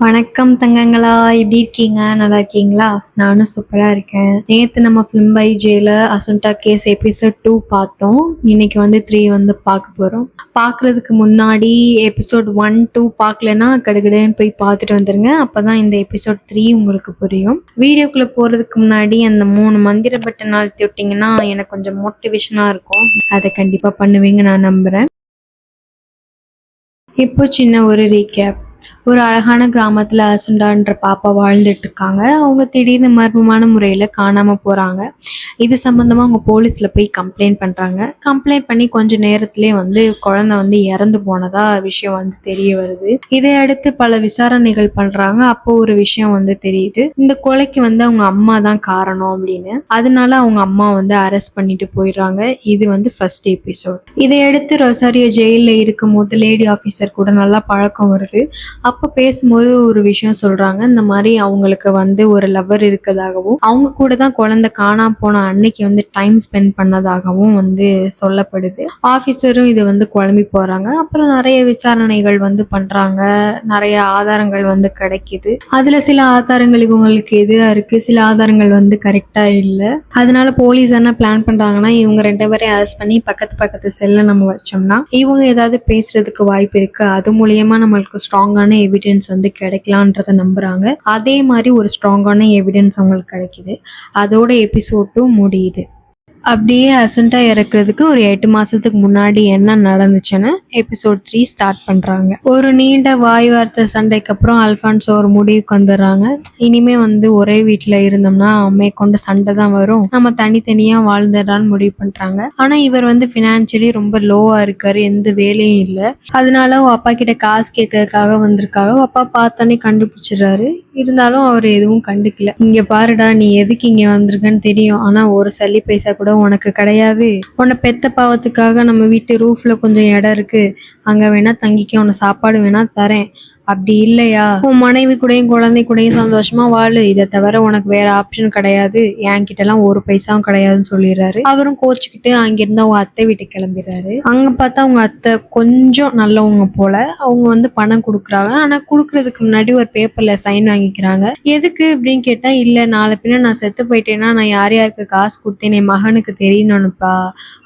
வணக்கம் தங்கங்களா, எப்படி இருக்கீங்க? நல்லா இருக்கீங்களா? நானும் சூப்பராக இருக்கேன். நேற்று நம்ம film by ஜேல Assunta case episode 2 பார்த்தோம். இன்னைக்கு 3 பார்க்க போகிறோம். பார்க்குறதுக்கு முன்னாடி எபிசோட் 1, 2 பார்க்கலன்னா கடுகடுன்னு போய் பார்த்துட்டு வந்துடுங்க. அப்போ தான் இந்த எபிசோட் 3 உங்களுக்கு புரியும். வீடியோக்குள்ளே போகிறதுக்கு முன்னாடி அந்த 3 மந்திர பட்டன் அழுத்தி விட்டிங்கன்னா எனக்கு கொஞ்சம் மோட்டிவேஷனாக இருக்கும். அதை கண்டிப்பாக பண்ணுவீங்க நான் நம்புகிறேன். இப்போ சின்ன ஒரு ரீகேப். ஒரு அழகான கிராமத்தில் அசுண்டான்ற பாப்பா வாழ்ந்துட்டு இருக்காங்க. அவங்க திடீர்னு மர்மமான முறையில் காணாமல் போகிறாங்க. இது சம்மந்தமாக அவங்க போலீஸில் போய் கம்ப்ளைண்ட் பண்ணுறாங்க. கம்ப்ளைண்ட் பண்ணி கொஞ்சம் நேரத்துலேயே குழந்தை இறந்து போனதா விஷயம் தெரிய வருது. இதை அடுத்து பல விசாரணைகள் பண்ணுறாங்க. அப்போ ஒரு விஷயம் தெரியுது. இந்த கொலைக்கு அவங்க அம்மா தான் காரணம் அப்படின்னு. அதனால அவங்க அம்மா அரெஸ்ட் பண்ணிட்டு போயிடுறாங்க. இது ஃபர்ஸ்ட் எபிசோட். இதை அடுத்து ரொசாரியோ ஜெயிலில் இருக்கும் போது லேடி ஆஃபீஸர் கூட நல்லா பழக்கம் வருது. அப்போ பேசும்போது ஒரு விஷயம் சொல்றாங்க. இந்த மாதிரி அவங்களுக்கு ஒரு லவர் இருக்கதாகவும் அவங்க கூட தான் குழந்தை காணாம போன அன்னைக்கு டைம் ஸ்பெண்ட் பண்ணதாகவும் சொல்லப்படுது. ஆஃபீஸரும் இது குழம்பி போறாங்க. அப்புறம் நிறைய விசாரணைகள் பண்றாங்க. நிறைய ஆதாரங்கள் கிடைக்குது. அதுல சில ஆதாரங்கள் இவங்களுக்கு எதிராக இருக்கு, சில ஆதாரங்கள் கரெக்டா இல்லை. அதனால போலீஸ் என்ன பிளான் பண்றாங்கன்னா, இவங்க 2 பேரையும் அரெஸ்ட் பண்ணி பக்கத்து செல்ல நம்ம வச்சோம்னா இவங்க ஏதாவது பேசுறதுக்கு வாய்ப்பு இருக்கு. அது மூலியமா நம்மளுக்கு ஸ்ட்ராங்கான எவிடன்ஸ் கிடைக்கலான்றத நம்புறாங்க. அதே மாதிரி ஒரு ஸ்ட்ராங்கான எவிடன்ஸ் அவங்களுக்கு கிடைக்குது. அதோட எபிசோட் 2 முடியுது. அப்படியே அசண்டா இறக்குறதுக்கு ஒரு 8 மாசத்துக்கு முன்னாடி என்ன நடந்துச்சுன்னு எபிசோட் 3 ஸ்டார்ட் பண்றாங்க. ஒரு நீண்ட வாய் வார்த்தை சண்டைக்கு அப்புறம் அல்ஃபான்சோ ஒரு முடிவுக்கு வந்துடுறாங்க. இனிமே ஒரே வீட்டுல இருந்தோம்னா அம்மையை கொண்டு சண்டை தான் வரும், நம்ம தனித்தனியா வாழ்ந்துடான்னு முடிவு பண்றாங்க. ஆனா இவர் ஃபினான்சியலி ரொம்ப லோவா இருக்காரு, எந்த வேலையும் இல்லை. அதனால அப்பா கிட்ட காசு கேட்கறதுக்காக வந்திருக்காங்க. அப்பா பார்த்தானே கண்டுபிடிச்சிடுறாரு. இருந்தாலும் அவர் எதுவும் கண்டுக்கல. இங்க பாருடா, நீ எதுக்கு இங்க வந்திருக்கன்னு தெரியும், ஆனா ஒரு சல்லி பைசா கூட உனக்கு கிடையாது. உன்னை பெத்த பாவத்துக்காக நம்ம வீட்டு ரூஃப்ல கொஞ்சம் இடம் இருக்கு, அங்க வேணா தங்கிக்க, உன்னை சாப்பாடு வேணா தரேன். அப்படி இல்லையா உன் மனைவி கூடயும் குழந்தை கூடயும் சந்தோஷமா வாழு, இதை தவிர உனக்கு வேற ஆப்ஷன் கிடையாது, என்கிட்ட எல்லாம் ஒரு பைசாவும் கிடையாதுன்னு சொல்லிடுறாரு. அவரும் கோச்சுக்கிட்டு அங்கிருந்து அவங்க அத்தை வீட்டுக்கு கிளம்பிடுறாரு. அங்க பார்த்தா அவங்க அத்தை கொஞ்சம் நல்லவங்க போல. அவங்க பணம் கொடுக்குறாங்க. ஆனா கொடுக்கறதுக்கு முன்னாடி ஒரு பேப்பர்ல சைன் வாங்கிக்கிறாங்க. எதுக்கு அப்படின்னு கேட்டா, இல்ல நாளை பின்ன நான் செத்து போயிட்டேன்னா நான் யாருக்கு காசு கொடுத்தேன் என் மகனுக்கு தெரியணும்ப்பா,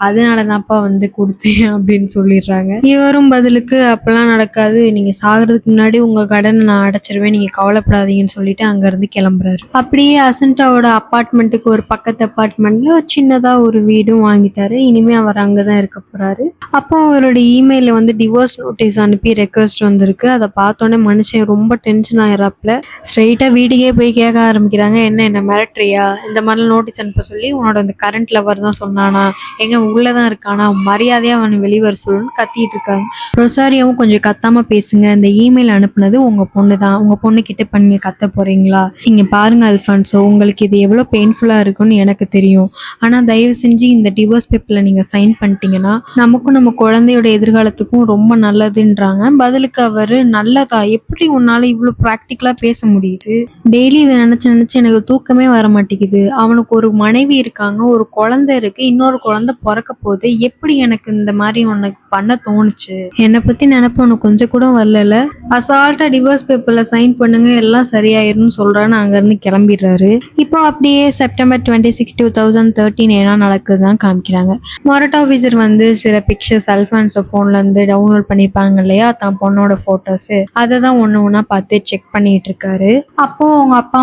அதனாலதான்ப்பா கொடுத்தேன் அப்படின்னு சொல்லிடுறாங்க. இவரும் பதிலுக்கு அப்பெல்லாம் நடக்காது, நீங்க சாகிறதுக்கு முன்னாடி உங்க கடனை நான் அடைச்சிருவேன், நீங்க கவலைப்படாதீங்கன்னு சொல்லிட்டு அங்க இருந்து கிளம்புறாரு. அப்படியே அசண்டாவோட அப்பார்ட்மெண்ட்டுக்கு ஒரு பக்கத்து அப்பார்ட்மெண்ட்ல சின்னதா ஒரு வீடும் வாங்கிட்டாரு. இனிமே அவர் அங்கதான் இருக்க போறாரு. அப்போ அவரோட இமெயில டிவோர்ஸ் நோட்டீஸ் அனுப்பி ரெக்வஸ்ட் வந்திருக்கு. அதை பார்த்தோன்னே மனுஷன் ரொம்ப டென்ஷன் ஆயிராப்ல. ஸ்ட்ரெயிட்டா வீட்டுக்கே போய் கேட்க ஆரம்பிக்கிறாங்க, என்ன மிரட்டுறியா, இந்த மாதிரிலாம் நோட்டீஸ் அனுப்ப சொல்லி உன்னோட கரண்ட் லவர் தான் சொன்னானா, எங்க உள்ளதான் இருக்கானா, மரியாதையா அவனை வெளிவர சொல்லுன்னு கத்திட்டு இருக்காங்க. ரொசாரியாவும் கொஞ்சம் கத்தாம பேசுங்க, இந்த இமெயில் அனுப்புனது உங்க பொண்ணு தான், உங்க பொண்ணு கிட்ட பண்ணி கத்த போறீங்களா, இங்க பாருங்க அல்ஃபான்சோ, உங்களுக்கு இது எவ்வளவு பெயின்ஃபுல்லா இருக்குன்னு எனக்கு தெரியும், ஆனா தயவு செஞ்சு இந்த டிவோர்ஸ் பேப்பர்ல நீங்க சைன் பண்ணிட்டீங்கன்னா நமக்கும் நம்ம குழந்தையோட எதிர்காலத்துக்கும் ரொம்ப நல்லதுன்றாங்க. பதிலுக்கு அவரு, நல்லதா, எப்படி உன்னால இவ்வளவு ப்ராக்டிக்கலா பேச முடியுது, டெய்லி இதை நினைச்சு எனக்கு தூக்கமே வர மாட்டேங்குது, அவனுக்கு ஒரு மனைவி இருக்காங்க, ஒரு குழந்தை இருக்கு, இன்னொரு குழந்தை பிறக்க போகுது, எப்படி எனக்கு இந்த மாதிரி உனக்கு பண்ண தோணுச்சு, என்னை பத்தி நினைப்ப உனக்கு கொஞ்சம் கூட வரல, அசால்ட்டா டிவோர்ஸ் பேப்பர்ல சைன் பண்ணுங்க எல்லாம் சரியாயிரும்னு சொல்றான்னு அங்க இருந்து கிளம்பிடுறாரு. இப்போ அப்படியே செப்டம்பர் 26, 2013 என்ன நடக்குதுதான் காமிக்கிறாங்க. மொரட் ஆஃபீஸர் சில பிக்சர்ஸ் அல்ஃபான்சோ போன்ல இருந்து டவுன்லோட் பண்ணிருப்பாங்க இல்லையா, தான் பொண்ணோட போட்டோஸ், அதை தான் ஒண்ணா பார்த்து செக் பண்ணிட்டு இருக்காரு. அப்போ அவங்க அப்பா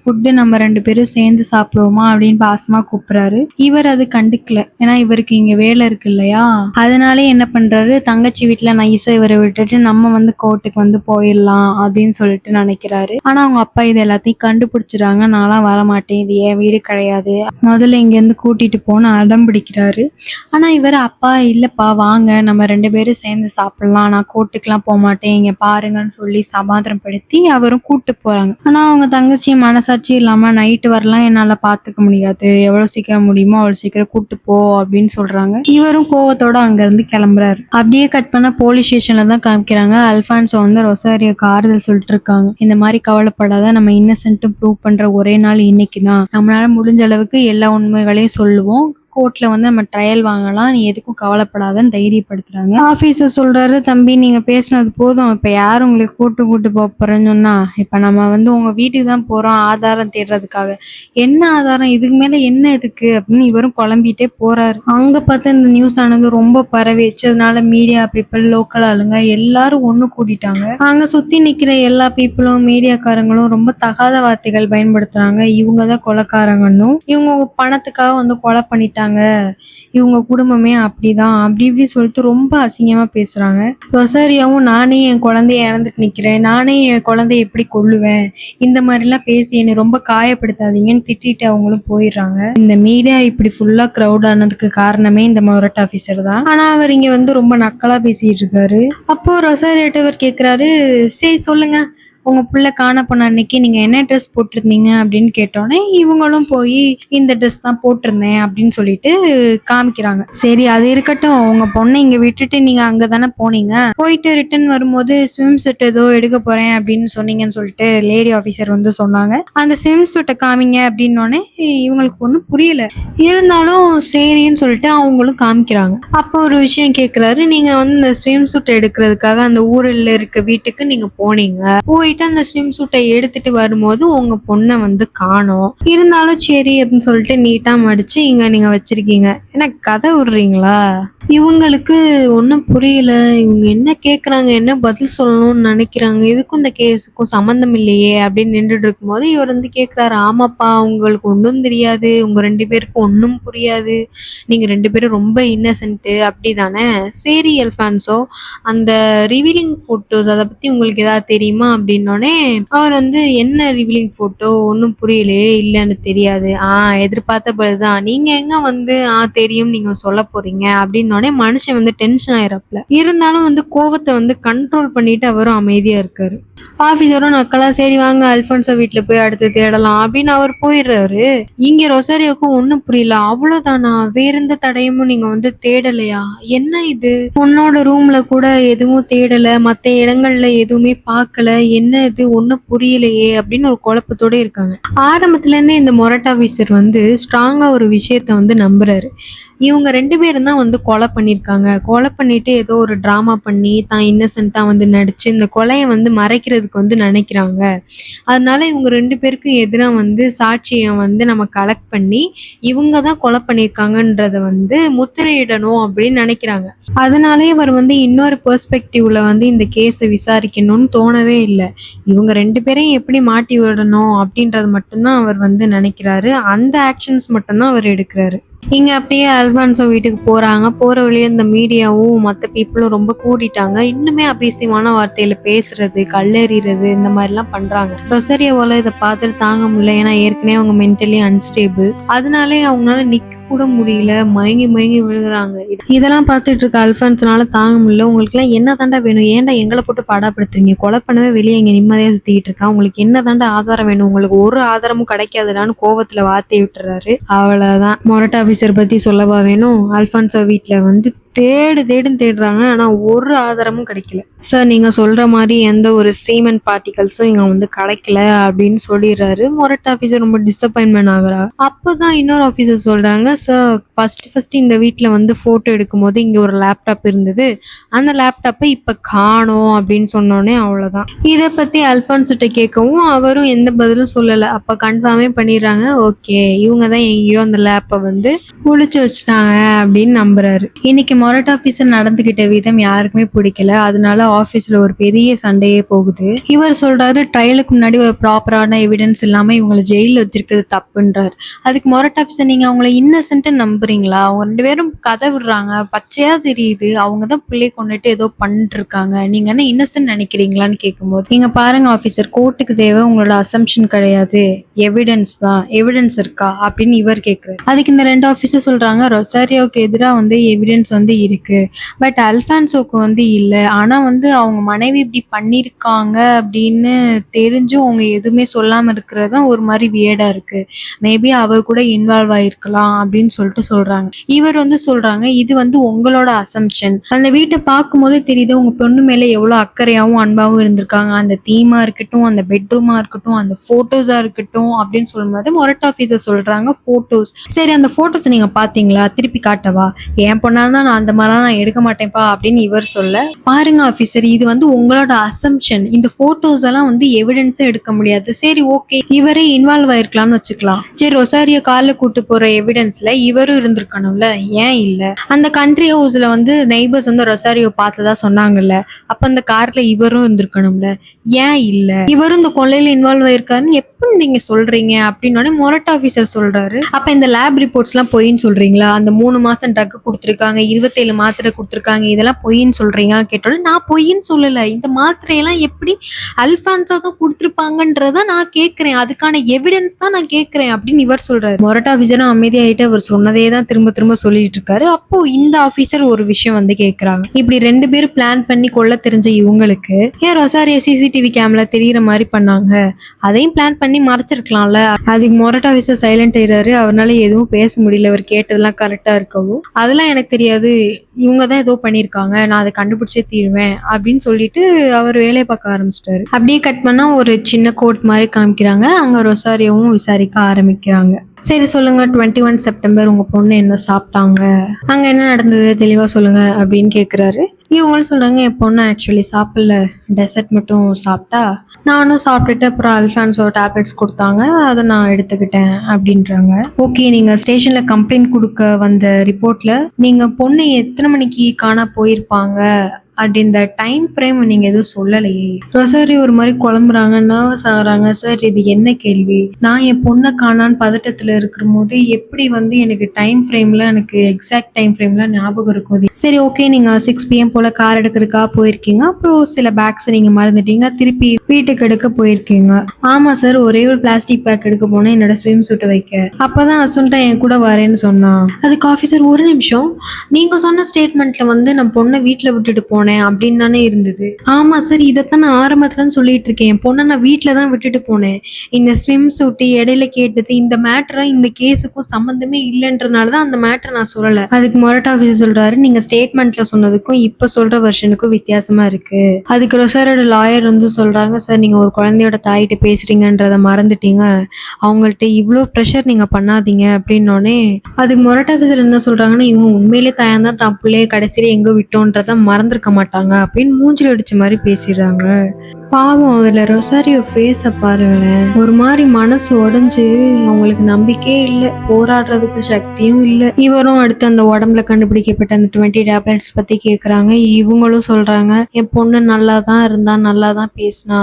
ஃபுட்டு நம்ம 2 பேரும் சேர்ந்து சாப்பிடுவோமா அப்படின்னு பாசமா கூப்பிடுறாரு. இவர் அது கண்டுக்கல, ஏன்னா இவருக்கு இங்க வேலை இருக்கு இல்லையா. அதனாலே என்ன பண்றாரு, தங்கச்சி வீட்டுல நைஸா இவரை விட்டுட்டு நம்ம கோர்ட்டுக்கு போயிடலாம் அப்படின்னு சொல்லிட்டு நினைக்கிறாரு. ஆனா அவங்க அப்பா இது எல்லாத்தையும் கண்டுபிடிச்சிடாங்க. நான்லாம் வரமாட்டேன், இது என் வீடு கிடையாது, முதல்ல இங்க இருந்து கூட்டிட்டு போன்னு அடம் பிடிக்கிறாரு. ஆனா இவர், அப்பா இல்லப்பா வாங்க நம்ம 2 பேரும் சேர்ந்து சாப்பிடலாம், நான் கோர்ட்டுக்குலாம் போக மாட்டேன், இங்க பாருங்கன்னு சொல்லி சமாதானப்படுத்தி அவரும் கூட்டு போறாங்க. ஆனா அவங்க தங்கச்சி மனசாட்சி இல்லாம, நைட்டு வரலாம் என்னால பாத்துக்க முடியாது, எவ்வளவு சீக்கிரம் முடியுமோ அவ்வளவு சீக்கிரம் கூட்டு போ அப்படின்னு சொல்றாங்க. இவரும் கோவத்தோட அங்க இருந்து கிளம்புறாரு. அப்படியே கட் பண்ண போலீஸ் ஸ்டேஷன்ல தான் காமிக்கிறாங்க. அல்ஃபான்சோ ரொசாரியோக்கு ஆறுதல் சொல்லிட்டு இருக்காங்க. இந்த மாதிரி கவலைப்படாத, நம்ம இன்னசென்ட் ப்ரூவ் பண்ற ஒரே நாள் இன்னைக்கு தான், நம்மளால முடிஞ்ச அளவுக்கு எல்லா உண்மைகளையும் சொல்லுவோம், கோர்ட்ல வந்து நம்ம ட்ரையல் வாங்கலாம், நீ எதுக்கும் கவலைப்படாதன்னு தைரியப்படுத்துறாங்க. ஆபீசர் சொல்றாரு, தம்பி நீங்க பேசினது போதும், இப்ப யார் உங்களுக்கு கூட்டு போறேன்னு சொன்னா, இப்ப நம்ம வந்து உங்க வீட்டுக்கு தான் போறோம் ஆதாரம் தேடுறதுக்காக. என்ன ஆதாரம், இதுக்கு மேல என்ன இருக்கு அப்படின்னு இவரும் குழம்பிட்டே போறாரு. அங்க பார்த்து இந்த நியூஸ் ஆனது ரொம்ப பரவிடுச்சு. அதனால மீடியா பீப்புள், லோக்கல் ஆளுங்க எல்லாரும் ஒண்ணு கூட்டிட்டாங்க. அங்க சுத்தி நிக்கிற எல்லா பீப்புளும், மீடியாக்காரங்களும் ரொம்ப தகாத வார்த்தைகள் பயன்படுத்துறாங்க. இவங்க தான் கொலைக்காரங்கன்னும், இவங்க பணத்துக்காக வந்து கொலை பண்ணிட்டாங்க, இவங்க குடும்பமே அப்படிதான், அப்படி இப்படி சொல்லிட்டு ரொம்ப அசிங்கமா பேசுறாங்க. ரொசாரியாவும், நானே என் குழந்தைய இறந்துட்டு நிக்கிறேன், நானே என் குழந்தைய எப்படி கொல்லுவேன், இந்த மாதிரிலாம் பேசி என்னை ரொம்ப காயப்படுத்தாதீங்கன்னு திட்டிட்டு அவங்களும் போயிடுறாங்க. இந்த மீடியா இப்படி ஃபுல்லா க்ரௌட் ஆனதுக்கு காரணமே இந்த மொரட் ஆபீசர் தான். ஆனா அவர் இங்க வந்து ரொம்ப நக்கலா பேசிட்டு இருக்காரு. அப்போ ரொசாரியாட்ட இவர் கேக்குறாரு, சரி சொல்லுங்க, உங்க புள்ள காண போன அன்னைக்கு நீங்க என்ன ட்ரெஸ் போட்டிருந்தீங்க அப்படின்னு கேட்டோன்னே இவங்களும் போய் இந்த ட்ரெஸ் தான் போட்டிருந்தேன் அப்படின்னு சொல்லிட்டு காமிக்கிறாங்க. சரி அது இருக்கட்டும், உங்க பொண்ணை இங்க விட்டுட்டு நீங்க அங்கதானே போனீங்க, போயிட்டு ரிட்டர்ன் வரும்போது ஸ்விம் செட் ஏதோ எடுக்க போறேன் அப்படின்னு சொன்னீங்கன்னு சொல்லிட்டு லேடி ஆபீசர் வந்து சொன்னாங்க. அந்த ஸ்விம் செட்டை காமிங்க அப்படின்னோடனே இவங்களுக்கு ஒன்றும் புரியல. இருந்தாலும் சரின்னு சொல்லிட்டு அவங்களும் காமிக்கிறாங்க. அப்போ ஒரு விஷயம் கேட்குறாரு, நீங்க வந்து இந்த ஸ்விம் சூட் எடுக்கிறதுக்காக அந்த ஊரில் இருக்க வீட்டுக்கு நீங்க போனீங்க, போயிட்டு அந்த ஸ்விம் சூட்டை எடுத்துட்டு வரும்போது உங்க பொண்ணை வந்து காணோம், இருந்தாலும் சரி அப்படின்னு சொல்லிட்டு நீட்டா மடிச்சு இங்க நீங்க வச்சிருக்கீங்க, எனக்கு கதை விடுறீங்களா? இவங்களுக்கு ஒன்றும் புரியல. இவங்க என்ன கேட்குறாங்க, என்ன பதில் சொல்லணும்னு நினைக்கிறாங்க, இதுக்கும் இந்த கேஸுக்கும் சம்மந்தம் இல்லையே அப்படின்னு நின்றுட்டு இருக்கும்போது இவர் வந்து கேட்குறாரு, ஆமாப்பா உங்களுக்கு ஒன்றும் தெரியாது, உங்கள் 2 பேருக்கும் ஒன்றும் புரியாது, நீங்கள் 2 பேரும் ரொம்ப இன்னசென்ட்டு அப்படி தானே? சரி அல்ஃபான்சோ, அந்த ரிவீலிங் ஃபோட்டோஸ் அதை பற்றி உங்களுக்கு ஏதாவது தெரியுமா அப்படின்னோடனே அவர் வந்து, என்ன ரிவீலிங் ஃபோட்டோ, ஒன்றும் புரியலையே, இல்லைன்னு தெரியாது, எதிர்பார்த்த போதுதான், நீங்கள் எங்கே வந்து தெரியும் நீங்கள் சொல்ல போகிறீங்க அப்படின்னோடனே மனுஷன் வந்து டென்ஷன் ஆயிரப்பல. இருந்தாலும் வந்து கோவத்தை வந்து கண்ட்ரோல் பண்ணிட்டு அவரும் அமைதியா இருக்காரு. ஆபீசரும் நக்கலா, சரி வாங்க அல்ஃபான்சோ வீட்டுல போய் அடுத்து தேடலாம் அப்படின்னு அவர் போயிடுறாரு. இங்க ரொசாரியோக்கும் ஒண்ணும் புரியல. அவ்வளவுதானா, வேற எந்த தடையும் நீங்க வந்து தேடலையா, என்ன இது, உன்னோட ரூம்ல கூட எதுவும் தேடல, மத்த இடங்கள்ல எதுவுமே பார்க்கல, என்ன இது ஒன்னும் புரியலையே அப்படின்னு ஒரு குழப்பத்தோட இருக்காங்க. ஆரம்பத்துல இருந்தே இந்த மொரட் ஆபீசர் வந்து ஸ்ட்ராங்கா ஒரு விஷயத்த வந்து நம்புறாரு. இவங்க 2 பேரும் தான் வந்து கொலை பண்ணியிருக்காங்க, கொலை பண்ணிட்டு ஏதோ ஒரு ட்ராமா பண்ணி தான் இன்னசென்ட்டா வந்து நடிச்சு இந்த கொலையை வந்து மறைக்கிறதுக்கு வந்து நினைக்கிறாங்க. அதனால இவங்க 2 பேருக்கும் எதிராக வந்து சாட்சியை வந்து நம்ம கலெக்ட் பண்ணி இவங்க தான் கொலை பண்ணியிருக்காங்கன்றத வந்து முத்திரையிடணும் அப்படின்னு நினைக்கிறாங்க. அதனாலே அவர் வந்து இன்னொரு பெர்ஸ்பெக்டிவ்ல வந்து இந்த கேஸை விசாரிக்கணும்னு தோணவே இல்லை. இவங்க 2 பேரையும் எப்படி மாட்டி விடணும் அப்படின்றது மட்டும்தான் அவர் வந்து நினைக்கிறாரு. அந்த ஆக்ஷன்ஸ் மட்டும்தான் அவர் எடுக்கிறாரு. இங்க அப்படியே அல்ஃபான்சோ வீட்டுக்கு போறாங்க. போற வழியே இந்த மீடியாவும் மற்ற பீப்புளும் ரொம்ப கூட்டிட்டாங்க. இன்னுமே அபிசியமான வார்த்தையில பேசுறது, கல்லெறிறது, இந்த மாதிரிலாம் பண்றாங்க. ரொசாரியோவால இதை பார்த்துட்டு தாங்க முடியல. ஏன்னா ஏற்கனவே அவங்க மென்டலி அன்ஸ்டேபிள். அதனாலே அவங்களால நிக்க கூட முடியல, மயங்கி மயங்கி விழுகுறாங்க. இதெல்லாம் பார்த்துட்டு இருக்க அல்ஃபான்சனால தாங்க முடியல. உங்களுக்கு எல்லாம் என்ன தாண்டா வேணும், ஏன்டா எங்களை போட்டு பாடாப்படுத்துறீங்க, கொலை பண்ணவே வெளியே இங்க நிம்மதியா சுத்திக்கிட்டு இருக்கான், உங்களுக்கு என்ன தாண்டா ஆதாரம் வேணும், உங்களுக்கு ஒரு ஆதாரமும் கிடைக்காதுடான்னு கோவத்துல வார்த்தை விட்டுறாரு. அவ்வளவுதான். மொரட் ஆபீசர் பத்தி சொல்லவா வேணும். அல்ஃபான்சோ வீட்டுல வந்து தேடுன்னு தேடுறாங்க, ஆனா ஒரு ஆதாரமும் கிடைக்கல. சார் நீங்க சொல்ற மாதிரி எந்த ஒரு சீமன் பார்ட்டிகல்ஸும் இங்க வந்து கிடைக்கல அப்படின்னு சொல்லிடுறாரு. மொரட் ஆபீசர் ரொம்ப டிசப்பாயின்மெண்ட் ஆகுறா. அப்பதான் இன்னொரு ஆபீசர் சொல்றாங்க, சார் ஃபர்ஸ்ட் இந்த வீட்டுல வந்து போட்டோ எடுக்கும் போது இங்க ஒரு லேப்டாப் இருந்தது, அந்த லேப்டாப்பை இப்ப காணோம் அப்படின்னு சொன்னோடனே அவ்வளவுதான். இதை பத்தி அல்ஃபான்ஸ்கிட்ட கேட்கவும் அவரும் எந்த பதிலும் சொல்லல. அப்ப கன்ஃபார்மே பண்ணிடுறாங்க, ஓகே இவங்க தான் எங்கேயோ அந்த லேப்பை வந்து ஒளிச்சு வச்சுட்டாங்க அப்படின்னு நம்புறாரு. இன்னைக்கு மொரட் ஆபீசர் நடந்துகிட்ட விதம் யாருக்குமே பிடிக்கல. அதனால ஆபீஸ்ல ஒரு பெரிய சண்டையே போகுது. இவர் சொல்றாரு, ட்ரையலுக்கு முன்னாடி ஒரு ப்ராப்பரான எவிடன்ஸ் இல்லாம இவங்களை ஜெயில வச்சிருக்கிறது தப்புன்றாரு. அதுக்கு மொரட் ஆபீசர், நீங்க அவங்கள இன்னசென்ட் நம்புறீங்களா, அவங்க 2 பேரும் கதை விடுறாங்க, பச்சையா தெரியுது, அவங்க தான் பிள்ளை கொண்டுட்டு ஏதோ பண்ணிட்டு இருக்காங்க, நீங்க என்ன இன்னசென்ட் நினைக்கிறீங்களான்னு கேட்கும்போது, நீங்க பாருங்க ஆபீசர், கோர்ட்டுக்கு தேவை உங்களோட அசம்ஷன் கிடையாது, எவிடன்ஸ் தான், எவிடன்ஸ் இருக்கா அப்படின்னு இவர் கேட்குறாரு. அதுக்கு இந்த 2 ஆபீசர் சொல்றாங்க, ரொசாரியோவுக்கு எதிராக வந்து எவிடன்ஸ் வந்து இருக்கு, பட் அல்ஃபான்சோக்கு வந்து இல்லை, ஆனா வந்து வந்து அவங்க மனைவி இப்படி பண்ணியிருக்காங்க அப்படின்னு தெரிஞ்சும் அவங்க எதுவுமே சொல்லாமல் இருக்கிறது தான் ஒரு மாதிரி வியர்டா இருக்கு. மேபி அவர் கூட இன்வால்வ் ஆயிருக்கலாம் அப்படின்னு சொல்லிட்டு சொல்றாங்க. இவர் வந்து சொல்றாங்க, இது வந்து உங்களோட அசம்ஷன். அந்த வீட்டை பார்க்கும்போதே தெரியுது உங்க பொண்ணு மேல எவ்வளவு அக்கறையாவும் அன்பாவும் இருந்திருக்காங்க. அந்த தீமா இருக்கட்டும், அந்த பெட்ரூமா இருக்கட்டும், அந்த போட்டோஸா இருக்கட்டும் அப்படின்னு சொல்லும்போது மொரட் ஆஃபீஸர் சொல்றாங்க, போட்டோஸ். சரி, அந்த போட்டோஸ் நீங்க பாத்தீங்களா? திருப்பி காட்டவா? என் பொண்ணா தான் நான் அந்த மாதிரிலாம் நான் எடுக்க மாட்டேன்ப்பா அப்படின்னு இவர் சொல்ல, பாருங்க ஆஃபீஸர், இது வந்து உங்களோட அசம்ஷன். இந்த போட்டோஸ் எல்லாம் வந்து எவிடன்ஸா எடுக்க முடியாது. சரி, ஓகே, இவரே இன்வால்வ் ஆயிருக்கலாம்னு வச்சுக்கலாம். சரி, ரொசாரியோ கார்ல கூட்டு போற எவிடன்ஸ்ல இவரும் இருந்திருக்கணும்ல, ஏன் இல்ல? அந்த கண்ட்ரி ஹவுஸ்ல வந்து நெய்பர்ஸ் வந்து ரொசாரியோ பார்த்ததா சொன்னாங்கல்ல, அப்ப அந்த கார்ல இவரும் இருந்திருக்கணும்ல, ஏன் இல்ல? இவரும் இந்த கொள்ளையில இன்வால்வ் ஆயிருக்காருன்னு எப்படி நீங்க சொல்றீங்க அப்படின்னு மொரட் ஆஃபீஸர் சொல்றாரு. அப்ப இந்த லேப் ரிப்போர்ட்ஸ் எல்லாம் பொய்ன்னு சொல்றீங்களா? அந்த 3 மாசம் ட்ரக் கொடுத்துருக்காங்க, 27 மாத்திரை கொடுத்துருக்காங்க, இதெல்லாம் பொய்ன்னு சொல்றீங்க கேட்டோட, நான் பொய்ன்னு சொல்லல. இந்த மாத்திரையெல்லாம் எப்படி அல்பான்சா தான் கொடுத்துருப்பாங்கன்றத நான் கேட்கிறேன், அதுக்கான எவிடன்ஸ் தான் நான் கேட்கிறேன் அப்படின்னு இவர் சொல்றாரு. மொரட் ஆஃபீஸரும் அமைதியாயிட்டு அவர் சொன்னதே தான் திரும்ப திரும்ப சொல்லிட்டு இருக்காரு. அப்போ இந்த ஆஃபீஸர் ஒரு விஷயம் வந்து கேட்கறாங்க, இப்படி 2 பேரும் பிளான் பண்ணி கொள்ள தெரிஞ்ச இவங்களுக்கு ஏன் ரொசாரியோ சிசிடிவி கேமரா தெரியற மாதிரி பண்ணாங்க? அதையும் பிளான் பண்ணி மறைச்சிருக்கலாம்ல. அதுக்கு மொரட் ஆஃபீஸர் சைலண்ட் ஆயிடுறாரு. அவரால் எதுவும் பேச முடியல. அவர் கேட்டதெல்லாம் கரெக்டா இருக்கவும், அதெல்லாம் எனக்கு தெரியாது, இவங்க தான் ஏதோ பண்ணியிருக்காங்க, நான் அதை கண்டுபிடிச்சே தீருவேன் அப்படின்னு சொல்லிட்டு அவர் வேலையை பார்க்க ஆரம்பிச்சிட்டாரு. அப்படியே கட் பண்ணா ஒரு சின்ன கோர்ட் மாதிரி காமிக்கிறாங்க. அங்க ரொசாரியோவும் விசாரிக்க ஆரம்பிக்கிறாங்க. சரி சொல்லுங்க, 21 செப்டம்பர் உங்க பொண்ணு என்ன சாப்பிட்டாங்க, அங்க என்ன நடந்தது தெளிவா சொல்லுங்க அப்படின்னு கேக்குறாரு. இவங்களும் சொல்றாங்க, என் பொண்ணு ஆக்சுவலி சாப்பிடல, டெசர்ட் மட்டும் சாப்பிட்டா, நானும் சாப்பிட்டுட்டு அப்புறம் அல்ஃபான்சோ டேப்லெட்ஸ் கொடுத்தாங்க, அதை நான் எடுத்துக்கிட்டேன் அப்படின்றாங்க. ஓகே, நீங்க ஸ்டேஷன்ல கம்ப்ளைண்ட் கொடுக்க வந்த ரிப்போர்ட்ல நீங்க பொண்ணு எத்தனை மணிக்கு காணா போயிருப்பாங்க அப்படின்ற டைம் ஃப்ரேம் நீங்க எதுவும் சொல்லலையே. ரொசாரி ஒரு மாதிரி குழம்புறாங்க, நர்வஸ் ஆகுறாங்க. சார், இது என்ன கேள்வி? நான் என் பொண்ணை காணான்னு பதட்டத்துல இருக்கிற போது எப்படி வந்து எனக்கு டைம் ஃப்ரேம்ல, எனக்கு எக்ஸாக்ட் டைம் ஃப்ரேம்ல ஞாபகம் இருக்கும்? சரி, ஓகே, நீங்க 6 PM போல கார் எடுக்கிறதுக்காக போயிருக்கீங்க, அப்புறம் சில பேக்ஸ் நீங்க மறந்துட்டீங்க, திருப்பி வீட்டுக்கு எடுக்க போயிருக்கீங்க. ஆமா சார், ஒரே ஒரு பிளாஸ்டிக் பேக் எடுக்க போனேன் என்னோட ஸ்விம் சூட்டை வைக்க, அப்பதான் அசுண்டா என் கூட வரேன்னு சொன்னான். அதுக்கு ஆஃபீஸர், ஒரு நிமிஷம், நீங்க சொன்ன ஸ்டேட்மெண்ட்ல வந்து நான் பொண்ணை வீட்டுல விட்டுட்டு போனேன் அப்படின்னு தானே இருந்தது? ஆமா சார், இதைத்தான் நான் ஆரம்பத்துல சொல்லிட்டு இருக்கேன், என் பொண்ணை நான் வீட்டுல தான் விட்டுட்டு போனேன். இந்த ஸ்விம் சூட்டு இடையில கேட்டது, இந்த மேட்டரா இந்த கேஸுக்கும் சம்பந்தமே இல்லைன்றனாலதான் அந்த மேட்டரை நான் சொல்லல. அதுக்கு மொரட் ஆஃபீஸர் சொல்றாரு, நீங்க ஸ்டேட்மெண்ட்ல சொன்னதுக்கும் இப்ப சொல்ற வெர்ஷனுக்கும் வித்தியாசமா இருக்கு. அதுக்கு ரொசாரியோட லாயர் வந்து சொல்றாங்க, சார், நீங்க ஒரு குழந்தையோட தாயிட்ட பேசுறீங்கன்றத மறந்துட்டீங்க, அவங்கள்ட்ட இவ்வளோ ப்ரெஷர் நீங்க பண்ணாதீங்க அப்படின்னோடனே அதுக்கு மொரட் ஆஃபீஸர் என்ன சொல்றாங்கன்னா, இவங்க உண்மையிலே தாயாந்தான் தான் பிள்ளைய கடைசியில எங்க விட்டோன்றத மறந்துருக்க மாட்டாங்க அப்படின்னு மூஞ்சில் அடிச்ச மாதிரி பேசிடுறாங்க. பாவம், அதுல ரொசாரியோ ஃபேஸ பாருங்களேன், ஒரு மாதிரி மனசு உடைஞ்சு அவங்களுக்கு நம்பிக்கையே இல்லை, போராடுறதுக்கு சக்தியும் இல்லை. இவரும் அடுத்து அந்த உடம்புல கண்டுபிடிக்கப்பட்ட அந்த 20 டேப்லெட்ஸ் பத்தி கேக்குறாங்க. இவங்களும் சொல்றாங்க, என் பொண்ணு நல்லா தான் இருந்தா, நல்லா தான் பேசினா,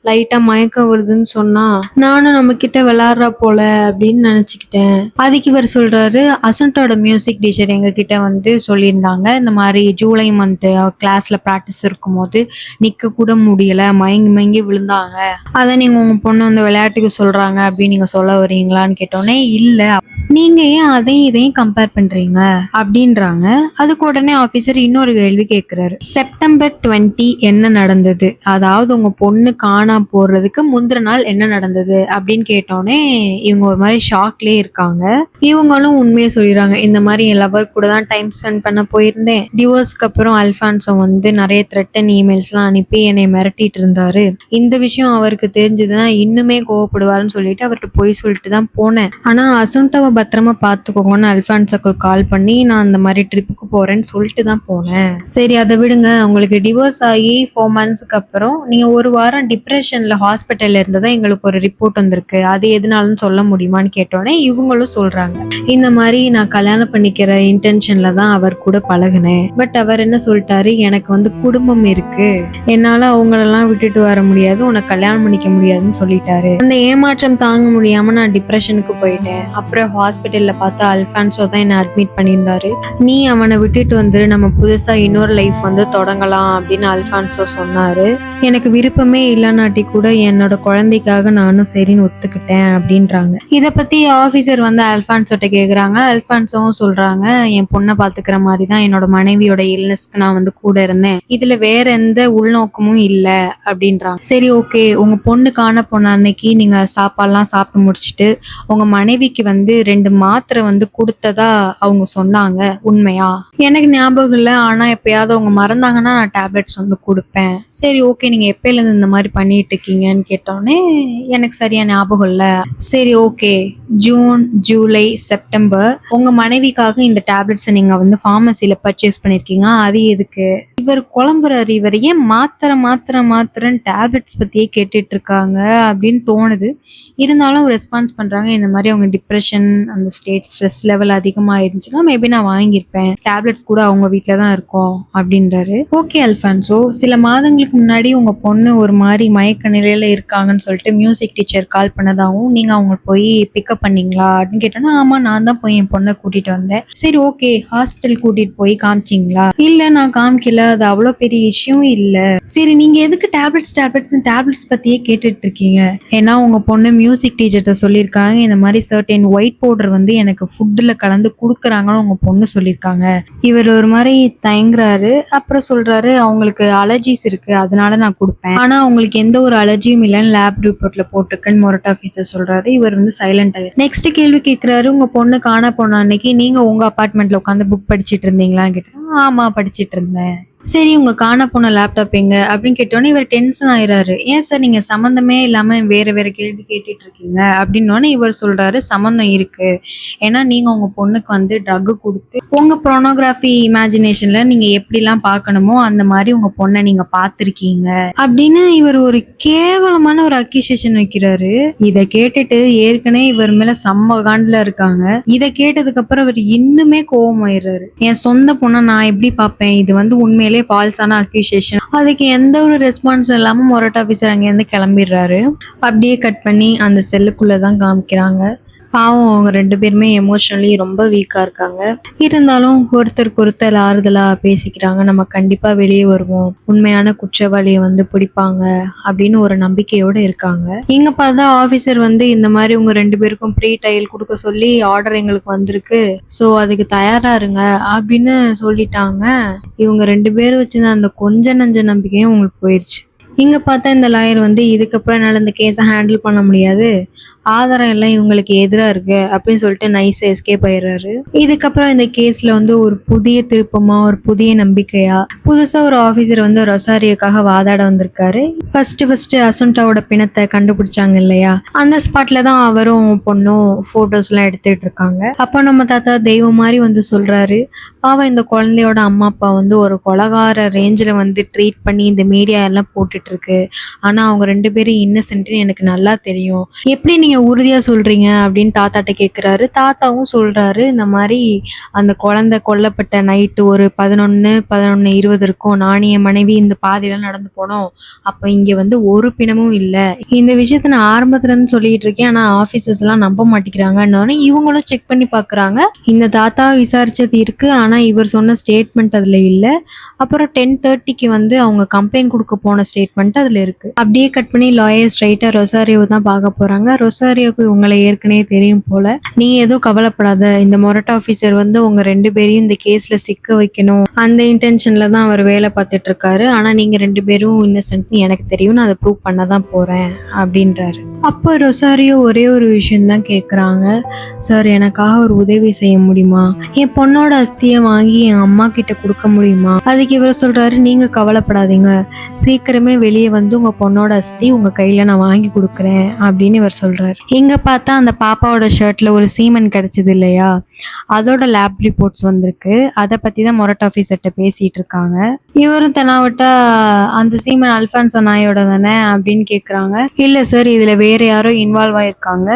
லைட்டா மயக்கம் வருதுன்னு சொன்னா, நானும் நம்ம கிட்ட விளையாடுறா போல அப்படின்னு நினைச்சுக்கிட்டேன். அதுக்கு இவர் சொல்றாரு, அசண்டோட மியூசிக் டீச்சர் எங்க கிட்ட வந்து சொல்லியிருந்தாங்க, இந்த மாதிரி ஜூலை மந்த் கிளாஸ்ல ப்ராக்டிஸ் இருக்கும் போது நிக்க கூட முடியல, மயங்கி மயங்கி விழுந்தாங்க, அதை நீங்க உங்க பொண்ணு வந்து விளையாட்டுக்கு சொல்றாங்க அப்படின்னு நீங்க சொல்ல வரீங்களான்னு கேட்டோன்னே, இல்ல, நீங்க ஏன் அதையும் இதையும் கம்பேர் பண்றீங்க அப்படின்றாங்க. அதுக்கு உடனே ஆபீசர் இன்னொரு கேள்வி கேட்கிறாரு, செப்டம்பர் 20 என்ன நடந்தது, அதாவது உங்க பொண்ணு காணாம போறதுக்கு முந்தின நாள் என்ன நடந்தது அப்படின்னு கேட்டோன்னே இவங்க ஒரு மாதிரி ஷாக்லயே இருக்காங்க. இவங்களும் உண்மையை சொல்லிடுறாங்க, இந்த மாதிரி என் லவர் கூட தான் டைம் ஸ்பெண்ட் பண்ண போயிருந்தேன், டிவோர்ஸ்க்கு அப்புறம் அல்ஃபான்சோ வந்து நிறைய த்ரெட்டன் இமெயில்ஸ்லாம் அனுப்பி என்னை மிரட்டிட்டு இருந்தாரு, இந்த விஷயம் அவருக்கு தெரிஞ்சதுன்னா இன்னுமே கோவப்படுவாருன்னு சொல்லிட்டு அவர்கிட்ட போய் சொல்லிட்டு தான் போனேன், ஆனா அசுண்டாவை பத்திரமா பார்த்துக்கோங்கன்னு அல்ஃபான்ஸோக்கு கால் பண்ணி நான் அந்த மாதிரி ட்ரிப்புக்கு போறேன்னு சொல்லிட்டு தான் போனேன். சரி, அதை விடுங்க, உங்களுக்கு டிவோர்ஸ் ஆகி 4 monthsக்கு அப்புறம் நீங்க ஒரு வாரம் டிப்ரெஷன்ல ஹாஸ்பிட்டல்ல இருந்ததா எங்களுக்கு ஒரு ரிப்போர்ட் வந்திருக்கு, அது எதுனாலும் சொல்ல முடியுமான்னு கேட்டோன்னே இவங்களும் சொல்றாங்க, இந்த மாதிரி நான் கல்யாணம் பண்ணிக்கிற இன்டென்ஷன்ல தான் அவர் கூட பழகினேன், பட் அவர் என்ன சொல்லிட்டாரு, எனக்கு வந்து குடும்பம் இருக்கு, என்னால அவங்களெல்லாம் விட்டுட்டு கூட்டு வர முடியாது, உனக்கு கல்யாணம் பண்ணிக்க முடியாதுன்னு சொல்லிட்டாரு. அந்த ஏமாற்றம் தாங்க முடியாம நான் டிப்ரெஷனுக்கு போயிட்டேன். அப்புறம் ஹாஸ்பிட்டல்ல பார்த்து அல்ஃபான்சோ தான் என்ன அட்மிட் பண்ணியிருந்தாரு. நீ அவனை விட்டுட்டு வந்துரு, நம்ம புதுசா இன்னொரு லைஃப் வந்து தொடங்கலாம் அப்படின்னு அல்ஃபான்சோ சொன்னாரு. எனக்கு விருப்பமே இல்லைனாட்டி கூட என்னோட குழந்தைக்காக நானும் சரின்னு ஒத்துக்கிட்டேன் அப்படின்றாங்க. இதை பத்தி ஆபீசர் வந்து அல்ஃபான்சோட்ட கேக்குறாங்க. அல்ஃபான்சோவும் சொல்றாங்க, என் பொண்ணை பாத்துக்கிற மாதிரி தான் என்னோட மனைவியோட இல்னஸ்க்கு நான் வந்து கூட இருந்தேன், இதுல வேற எந்த உள்நோக்கமும் இல்ல அப்படின்றாங்க. சரி ஓகே, உங்க பொண்ணு காண போன அன்னைக்கு நீங்க சாப்பாடுலாம் சாப்பிட்டு முடிச்சுட்டு உங்க மனைவிக்கு வந்து 2 மாத்திரை வந்து கொடுத்ததா அவங்க சொன்னாங்க, உண்மையா? எனக்கு ஞாபகம் இல்லை, ஆனா எப்பயாவது அவங்க மறந்தாங்கன்னா நான் டேப்லெட்ஸ் வந்து கொடுப்பேன். சரி ஓகே, நீங்க எப்பயில இருந்து இந்த மாதிரி பண்ணிட்டு இருக்கீங்கன்னு கேட்டோன்னே எனக்கு சரியா ஞாபகம் இல்லை. சரி ஓகே, ஜூன், ஜூலை, செப்டம்பர் உங்க மனைவிக்காக இந்த டேப்லெட்ஸை நீங்க வந்து ஃபார்மசியில பர்ச்சேஸ் பண்ணிருக்கீங்க, அது எதுக்கு? இவர் குழம்புறாரு, இவர் ஏன் மாத்திரன்னு டேப்லெட்ஸ் பத்தியே கேட்டுட்டு இருக்காங்க அப்படின்னு தோணுது. இருந்தாலும் ரெஸ்பான்ஸ் பண்றாங்க, இந்த மாதிரி அவங்க டிப்ரெஷன், அந்த ஸ்ட்ரெஸ் லெவல் அதிகமாயிருந்துச்சுன்னா மேபி நான் வாங்கியிருப்பேன், டேப்லெட்ஸ் கூட அவங்க வீட்டில தான் இருக்கும் அப்படின்றாரு. ஓகே அல்ஃபான்சோ, சில மாதங்களுக்கு முன்னாடி உங்க பொண்ணு ஒரு மாதிரி மயக்க நிலையில இருக்காங்கன்னு சொல்லிட்டு மியூசிக் டீச்சர் கால் பண்ணதாகவும் நீங்க அவங்க போய் பிக்கப் பண்ணீங்களா அப்படின்னு கேட்டோன்னா, ஆமா நான் தான் போய் என் பொண்ணை கூட்டிட்டு வந்தேன். சரி ஓகே, ஹாஸ்பிட்டல் கூட்டிட்டு போய் காமிச்சிங்களா? இல்ல நான் காமிக்கல, அது அவ்வளோ பெரிய இஷ்யூ இல்ல. சரி நீங்க எதுக்கு டேப்லெட்ஸ் பத்தியே கேட்டுட்டு இருக்கீங்க? ஏன்னா உங்க பொண்ணு மியூசிக் டீச்சர்கிட்ட சொல்லியிருக்காங்க, இந்த மாதிரி சர்டன் ஒயிட் பவுடர் வந்து எனக்கு ஃபுட்ல கலந்து கொடுக்குறாங்கன்னு உங்க பொண்ணு சொல்லியிருக்காங்க. இவர் ஒரு மாதிரி தயங்குறாரு. அப்புறம் சொல்றாரு, அவங்களுக்கு அலர்ஜிஸ் இருக்கு, அதனால நான் கொடுப்பேன், ஆனா அவங்களுக்கு எந்த ஒரு அலர்ஜியும் இல்லைன்னு லேப் ரிப்போர்ட்ல போட்டிருக்குன்னு மொரட் ஆஃபீஸர் சொல்றாரு. இவர் வந்து சைலண்ட் ஆகுது. நெக்ஸ்ட் கேள்வி கேட்கிறாரு, உங்க பொண்ணு காண போன அன்னைக்கு நீங்க உங்க அபார்ட்மெண்ட்ல உட்காந்து புக் படிச்சிட்டு இருந்தீங்களான்னு கேட்டேன். ஆமா படிச்சிட்டு இருந்தேன். சரி உங்க காண போன லேப்டாப் எங்க அப்படின்னு கேட்டோன்னே இவர் டென்ஷன் ஆயிராரு. ஏன் சார் நீங்க சம்மந்தமே இல்லாம வேற கேள்வி கேட்டுட்டு இருக்கீங்க அப்படின்னோடனே இவர் சொல்றாரு, சம்மந்தம் இருக்கு, ஏன்னா நீங்க உங்க பொண்ணுக்கு வந்து ட்ரக் கொடுத்து உங்க ப்ரோனோகிராஃபி இமேஜினேஷன்ல நீங்க எப்படிலாம் பார்க்கணுமோ அந்த மாதிரி உங்க பொண்ணை நீங்க பார்த்திருக்கீங்க அப்படின்னு இவர் ஒரு கேவலமான ஒரு அக்யூசேஷன் வைக்கிறாரு. இதை கேட்டுட்டு ஏற்கனவே இவர் மேல செம்ம காண்டுல இருக்காங்க. இதை கேட்டதுக்கு அப்புறம் இவர் இன்னுமே கோவமாயிடுறாரு. என் சொந்த பொண்ணை நான் எப்படி பார்ப்பேன், இது வந்து உண்மையிலே ஃபால்ஸான அக்யூசேஷன். அதுக்கு எந்த ஒரு ரெஸ்பான்ஸ் இல்லாம மொரட் ஆஃபீஸர் அங்கேருந்து கிளம்பிடுறாரு. அப்படியே கட் பண்ணி அந்த செல்லுக்குள்ளதான் காமிக்கிறாங்க. பாவம் அவங்க 2 பேருமே எமோஷனலி ரொம்ப வீக்கா இருக்காங்க. இருந்தாலும் ஒருத்தருக்கு ஒருத்தர் ஆறுதலா பேசிக்கிறாங்க, நம்ம கண்டிப்பா வெளியே வருவோம், உண்மையான குற்றவாளியை வந்து பிடிப்பாங்க அப்படின்னு ஒரு நம்பிக்கையோட இருக்காங்க. இங்க பார்த்தா ஆபீசர் வந்து இந்த மாதிரி உங்க 2 பேருக்கும் ப்ரீ ட்ரையல் கொடுக்க சொல்லி ஆர்டர் எங்களுக்கு வந்திருக்கு, ஸோ அதுக்கு தயாரா இருங்க அப்படின்னு சொல்லிட்டாங்க. இவங்க 2 பேரும் வச்சிருந்த அந்த கொஞ்ச நஞ்ச நம்பிக்கையும் உங்களுக்கு போயிடுச்சு. இங்க பார்த்தா இந்த லாயர் வந்து இதுக்கப்புறம் என்னால் இந்த கேஸை ஹேண்டில் பண்ண முடியாது, ஆதாரம் எல்லாம் இவங்களுக்கு எதிரா இருக்கு அப்படின்னு சொல்லிட்டு நைஸா எஸ்கேப் ஆயிடுறாரு. இதுக்கப்புறம் இந்த கேஸ்ல வந்து ஒரு புதிய திருப்பமா, ஒரு புதிய நம்பிக்கையா புதுசா ஒரு ஆபீசர் வந்து ரொசாரியோக்காக வாதாட வந்திருக்காரு. ஃபர்ஸ்ட் அசுண்டாவோட பிணத்தை கண்டுபிடிச்சாங்க இல்லையா, அந்த ஸ்பாட்ல தான் அவரும் பொண்ணும் போட்டோஸ் எல்லாம் எடுத்துட்டு இருக்காங்க. அப்ப நம்ம தாத்தா தெய்வம் மாதிரி வந்து சொல்றாரு, பாவம் இந்த குழந்தையோட அம்மா அப்பா வந்து ஒரு கொலகார ரேஞ்சில் வந்து ட்ரீட் பண்ணி இந்த மீடியா எல்லாம் போட்டுட்டு இருக்கு, ஆனா அவங்க 2 பேரும் இன்னசென்ட்னு எனக்கு நல்லா தெரியும், எப்படி நீங்க உறுதியா சொல்றீங்க அப்படின்னு தாத்தாட்ட கேக்குறாரு. தாத்தாவும் சொல்றாரு, இந்த மாதிரி அந்த குழந்தை கொல்லப்பட்ட நைட்டு ஒரு 11:20 இருக்கும், நானும் என் மனைவி இந்த பாதையில நடந்து போனோம், அப்ப இங்க வந்து ஒரு பிணமும் இல்ல, இந்த விஷயத்த நான் ஆரம்பத்துல இருந்து சொல்லிட்டு இருக்கேன், ஆனா ஆபீசர்ஸ் எல்லாம் நம்ப மாட்டேங்கிறாங்கன்னு இவங்களும் செக் பண்ணி பாக்குறாங்க. இந்த தாத்தா விசாரிச்சது இருக்கு, ஆனா இவர் சொன்ன ஸ்டேட்மெண்ட் அதுல இல்ல. அப்புறம் 10:30க்கு வந்து அவங்க கம்ப்ளைண்ட் கொடுக்க போன ஸ்டேட்மெண்ட் அதுல இருக்கு. அப்படியே கட் பண்ணி லாயர் ஸ்ட்ரைட்டா ரொசாரியோ தான் பார்க்க போறாங்க. ரொசாரியோக்கு உங்களை ஏற்கனவே தெரியும் போல, நீங்க எதுவும் கவலைப்படாத, இந்த மொரட் ஆஃபீஸர் வந்து உங்க 2 பேரையும் இந்த கேஸ்ல சிக்க வைக்கணும் அந்த இன்டென்ஷன்ல தான் அவர் வேலை பார்த்துட்டு இருக்காரு, ஆனா நீங்க 2 பேரும் இன்னசென்ட்னு எனக்கு தெரியும், நான் அதை ப்ரூவ் பண்ண தான் போறேன் அப்படின்றாரு. அப்போ ரொசாரியோ ஒரே ஒரு விஷயம் தான் கேட்குறாங்க, சார் எனக்காக ஒரு உதவி செய்ய முடியுமா, என் பொண்ணோட அஸ்தியை வாங்கி என் அம்மா கிட்ட கொடுக்க முடியுமா? அதுக்கு இவர் சொல்றாரு, நீங்க கவலைப்படாதீங்க, சீக்கிரமே வெளியே வந்து உங்க பொண்ணோட அஸ்தி உங்க கையில நான் வாங்கி கொடுக்குறேன் அப்படின்னு இவர் சொல்றாரு. போறாரு. இங்க பார்த்தா அந்த பாப்பாவோட ஷர்ட்ல ஒரு சீமன் கிடைச்சது இல்லையா, அதோட லேப் ரிப்போர்ட்ஸ் வந்திருக்கு. அதை பத்தி தான் மொரட் ஆஃபீஸர்கிட்ட பேசிட்டு இருக்காங்க. இவரும் தெனாவட்டா அந்த சீமன் அல்ஃபான்சோ நாயோட தானே அப்படின்னு கேக்குறாங்க. இல்ல சார், இதுல வேற யாரோ இன்வால்வ் ஆயிருக்காங்க,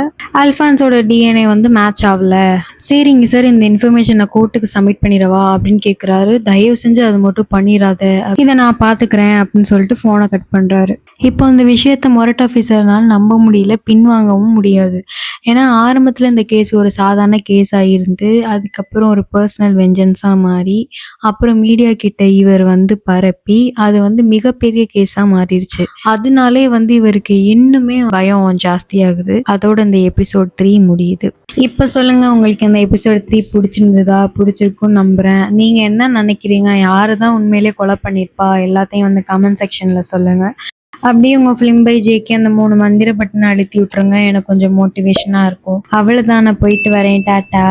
அல்ஃபான்ஸோட டிஎன்ஏ வந்து மேட்ச் ஆகல. சரிங்க சார், இந்த இன்ஃபர்மேஷனை கோர்ட்டுக்கு சப்மிட் பண்ணிடவா அப்படின்னு கேக்குறாரு. தயவு செஞ்சு அது மட்டும் பண்ணிடாத, இதை நான் பாத்துக்கிறேன் அப்படின்னு சொல்லிட்டு போனை கட் பண்றாரு. இப்போ இந்த விஷயத்த மொரட் ஆஃபீஸர்னால நம்ப முடியல, பின்வாங்கவும் முடியாது. ஏன்னா ஆரம்பத்துல இந்த கேஸ் ஒரு சாதாரண கேஸாக இருந்து அதுக்கப்புறம் ஒரு பர்சனல் வெஞ்சன்ஸாக மாறி அப்புறம் மீடியா கிட்ட இவர் வந்து பரப்பி அது வந்து மிகப்பெரிய கேஸாக மாறிடுச்சு. அதனாலே வந்து இவருக்கு இன்னுமே பயம் ஜாஸ்தியாகுது. அதோட இந்த எபிசோட் 3 முடியுது. இப்போ சொல்லுங்க, உங்களுக்கு இந்த எபிசோட் 3 பிடிச்சிருந்ததா? பிடிச்சிருக்குன்னு நம்புறேன். நீங்க என்ன நினைக்கிறீங்க? யாரு தான் உண்மையிலே கொலை பண்ணியிருப்பா? எல்லாத்தையும் வந்து கமெண்ட் செக்ஷன்ல சொல்லுங்க. அப்படியே உங்க ஃபிலிம் பை ஜேகே அந்த 3 மந்திர பட்டனை அழுத்தி விட்டுருங்க, எனக்கு கொஞ்சம் மோட்டிவேஷனா இருக்கும். அவ்வளவுதான், நான் போயிட்டு வரேன். டாட்டா.